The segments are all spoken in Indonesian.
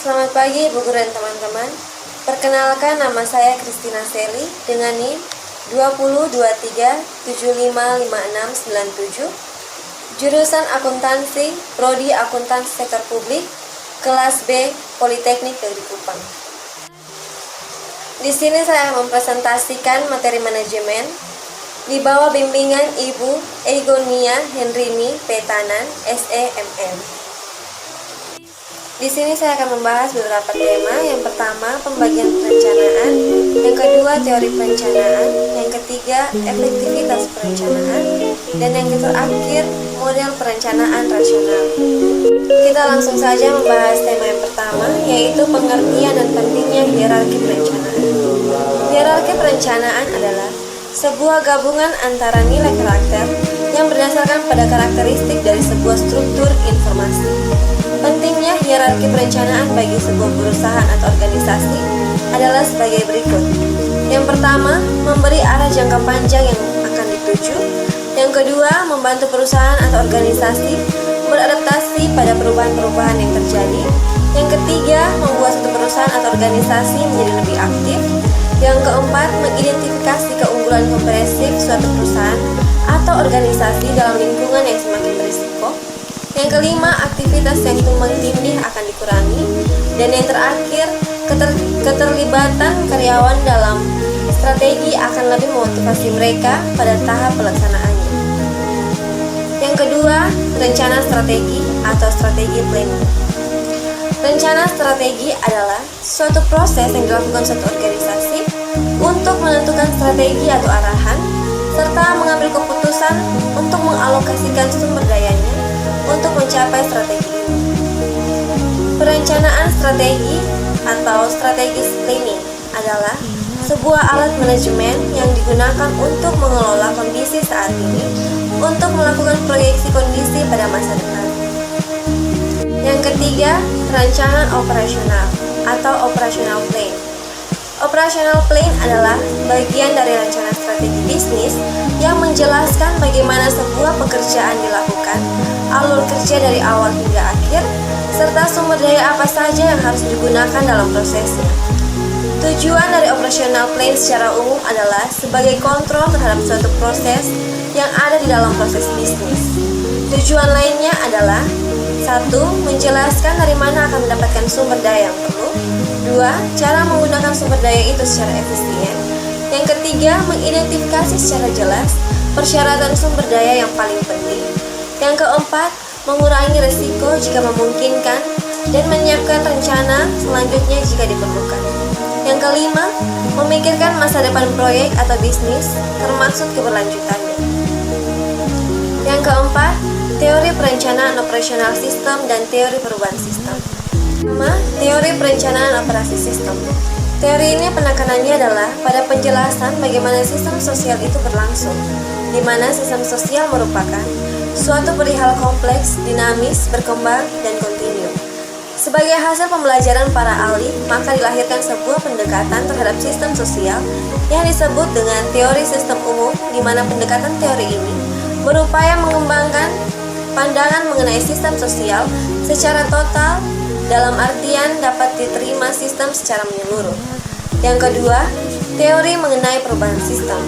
Selamat pagi Ibu Guru dan teman-teman. Perkenalkan, nama saya Christina Seli dengan NIM 2023755697, jurusan Akuntansi, Prodi Akuntansi Sektor Publik, kelas B, Politeknik Negeri Kupang. Di sini saya akan mempresentasikan materi manajemen di bawah bimbingan Ibu Egonia Henrini Petanan, SEMM. Di sini saya akan membahas beberapa tema. Yang pertama, pembagian perencanaan. Yang kedua, teori perencanaan. Yang ketiga, efektivitas perencanaan. Dan yang terakhir, model perencanaan rasional. Kita langsung saja membahas tema yang pertama, yaitu pengertian dan pentingnya hierarki perencanaan. Hierarki perencanaan adalah sebuah gabungan antara nilai karakter yang berdasarkan pada karakteristik dari sebuah struktur informasi. Pentingnya hierarki perencanaan bagi sebuah perusahaan atau organisasi adalah sebagai berikut. Yang pertama, memberi arah jangka panjang yang akan dituju. Yang kedua, membantu perusahaan atau organisasi beradaptasi pada perubahan-perubahan yang terjadi. Yang ketiga, membuat suatu perusahaan atau organisasi menjadi lebih aktif. Yang keempat, mengidentifikasi keunggulan komprehensif suatu perusahaan atau organisasi dalam lingkungan yang semakin berisiko. Yang kelima, aktivitas yang tumpang tindih akan dikurangi. Dan yang terakhir, keterlibatan karyawan dalam strategi akan lebih memotivasi mereka pada tahap pelaksanaannya. Yang kedua, rencana strategi atau strategi planning. Rencana strategi adalah suatu proses yang dilakukan suatu organisasi untuk menentukan strategi atau arahan, serta mengambil keputusan untuk mengalokasikan sumber dayanya untuk mencapai strategi ini. Perencanaan strategi atau strategic planning adalah sebuah alat manajemen yang digunakan untuk mengelola kondisi saat ini untuk melakukan proyeksi kondisi pada masa depan. Yang ketiga, rancangan operasional atau operational plan. Operational plan adalah bagian dari rencana strategi bisnis yang menjelaskan bagaimana sebuah pekerjaan dilakukan, alur kerja dari awal hingga akhir, serta sumber daya apa saja yang harus digunakan dalam prosesnya. Tujuan dari operational plan secara umum adalah sebagai kontrol terhadap suatu proses yang ada di dalam proses bisnis. Tujuan lainnya adalah 1. Menjelaskan dari mana akan mendapatkan sumber daya yang perlu. 2. Cara menggunakan sumber daya itu secara efisien. Yang ketiga, mengidentifikasi secara jelas persyaratan sumber daya yang paling penting. Yang keempat, mengurangi risiko jika memungkinkan dan menyiapkan rencana selanjutnya jika diperlukan. Yang kelima, memikirkan masa depan proyek atau bisnis termasuk keberlanjutannya. Yang keempat, teori perencanaan operasional sistem dan teori perubahan sistem. Pertama, teori perencanaan operasi sistem. Teori ini penekanannya adalah pada penjelasan bagaimana sistem sosial itu berlangsung, di mana sistem sosial merupakan suatu perihal kompleks, dinamis, berkembang, dan kontinu. Sebagai hasil pembelajaran para ahli, maka dilahirkan sebuah pendekatan terhadap sistem sosial yang disebut dengan teori sistem umum, di mana pendekatan teori ini berupaya mengembangkan pandangan mengenai sistem sosial secara total, dalam artian dapat diterima sistem secara menyeluruh. Yang kedua, teori mengenai perubahan sistem.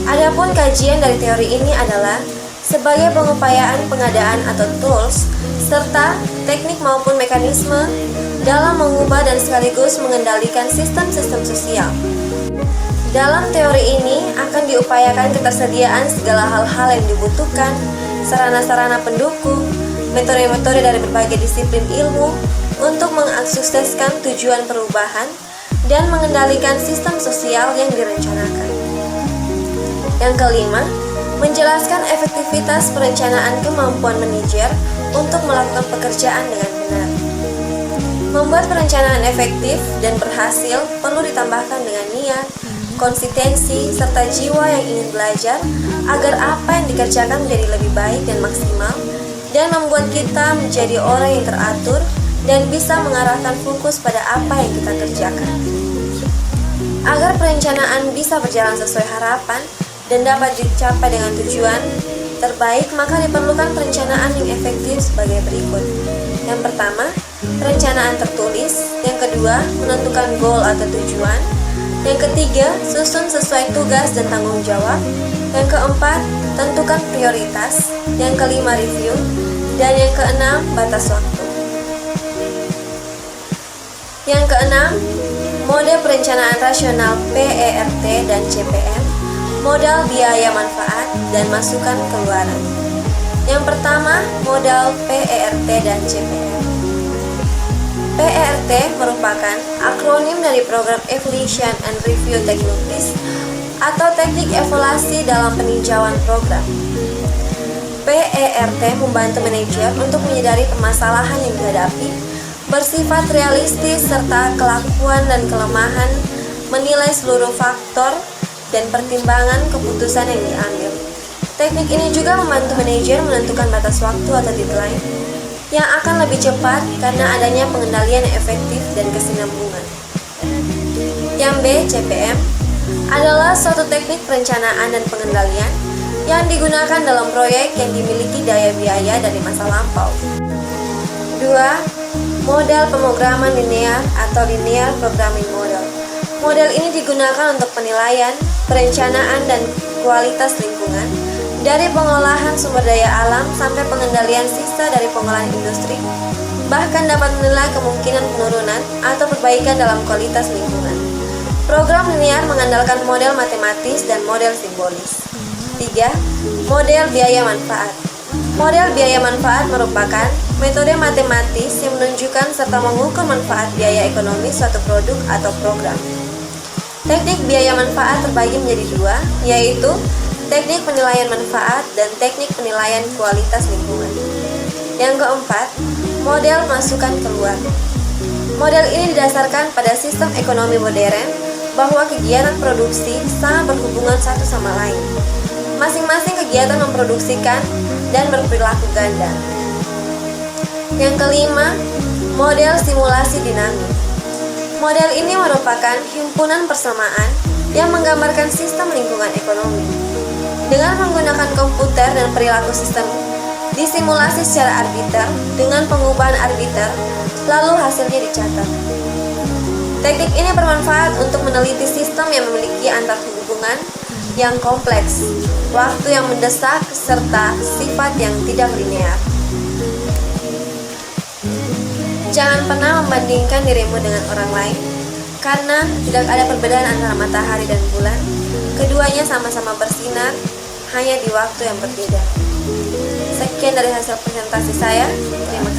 Adapun kajian dari teori ini adalah sebagai pengupayaan pengadaan atau tools serta teknik maupun mekanisme dalam mengubah dan sekaligus mengendalikan sistem-sistem sosial. Dalam teori ini akan diupayakan ketersediaan segala hal-hal yang dibutuhkan, sarana-sarana pendukung, metode-metode dari berbagai disiplin ilmu untuk mensukseskan tujuan perubahan dan mengendalikan sistem sosial yang direncanakan. Yang kelima, menjelaskan efektivitas perencanaan kemampuan manajer untuk melakukan pekerjaan dengan benar. Membuat perencanaan efektif dan berhasil perlu ditambahkan dengan niat, konsistensi, serta jiwa yang ingin belajar agar apa yang dikerjakan menjadi lebih baik dan maksimal dan membuat kita menjadi orang yang teratur dan bisa mengarahkan fokus pada apa yang kita kerjakan. Agar perencanaan bisa berjalan sesuai harapan dan dapat dicapai dengan tujuan terbaik, maka diperlukan perencanaan yang efektif sebagai berikut. Yang pertama, rencana perencanaan tertulis. Yang kedua, menentukan goal atau tujuan. Yang ketiga, susun sesuai tugas dan tanggung jawab. Yang keempat, tentukan prioritas. Yang kelima, review. Dan yang keenam, batas waktu. Yang keenam, mode perencanaan rasional PERT dan CPM, modal biaya manfaat dan masukan keluaran. Yang pertama, modal PERT dan CPM. PERT merupakan akronim dari Program Evaluation and Review Techniques atau teknik evaluasi dalam peninjauan program. PERT membantu manajer untuk menyadari permasalahan yang dihadapi, bersifat realistis serta kelakuan dan kelemahan, menilai seluruh faktor dan pertimbangan keputusan yang diambil. Teknik ini juga membantu manajer menentukan batas waktu atau deadline yang akan lebih cepat karena adanya pengendalian yang efektif dan kesinambungan. Yang B, CPM, adalah suatu teknik perencanaan dan pengendalian yang digunakan dalam proyek yang dimiliki daya biaya dari masa lampau. 2. Model pemrograman linear atau linear programming model. Model ini digunakan untuk penilaian, perencanaan, dan kualitas lingkungan, dari pengolahan sumber daya alam sampai pengendalian sisa dari pengolahan industri, bahkan dapat menilai kemungkinan penurunan atau perbaikan dalam kualitas lingkungan. Program linear mengandalkan model matematis dan model simbolis. 3. Model biaya manfaat. Model biaya manfaat merupakan metode matematis yang menunjukkan serta mengukur manfaat biaya ekonomi suatu produk atau program. Teknik biaya manfaat terbagi menjadi dua, yaitu teknik penilaian manfaat dan teknik penilaian kualitas lingkungan. Yang keempat, model masukan keluar. Model ini didasarkan pada sistem ekonomi modern bahwa kegiatan produksi sangat berhubungan satu sama lain. Masing-masing kegiatan memproduksikan dan berperilaku ganda. Yang kelima, model simulasi dinamis. Model ini merupakan himpunan persamaan yang menggambarkan sistem lingkungan ekonomi. Dengan menggunakan komputer dan perilaku sistem disimulasi secara arbiter dengan pengubahan arbiter, lalu hasilnya dicatat. Teknik ini bermanfaat untuk meneliti sistem yang memiliki antarhubungan yang kompleks, waktu yang mendesak, serta sifat yang tidak linear. Jangan pernah membandingkan dirimu dengan orang lain, karena tidak ada perbedaan antara matahari dan bulan. Keduanya sama-sama bersinar, hanya di waktu yang berbeda. Sekian dari hasil presentasi saya. Terima kasih.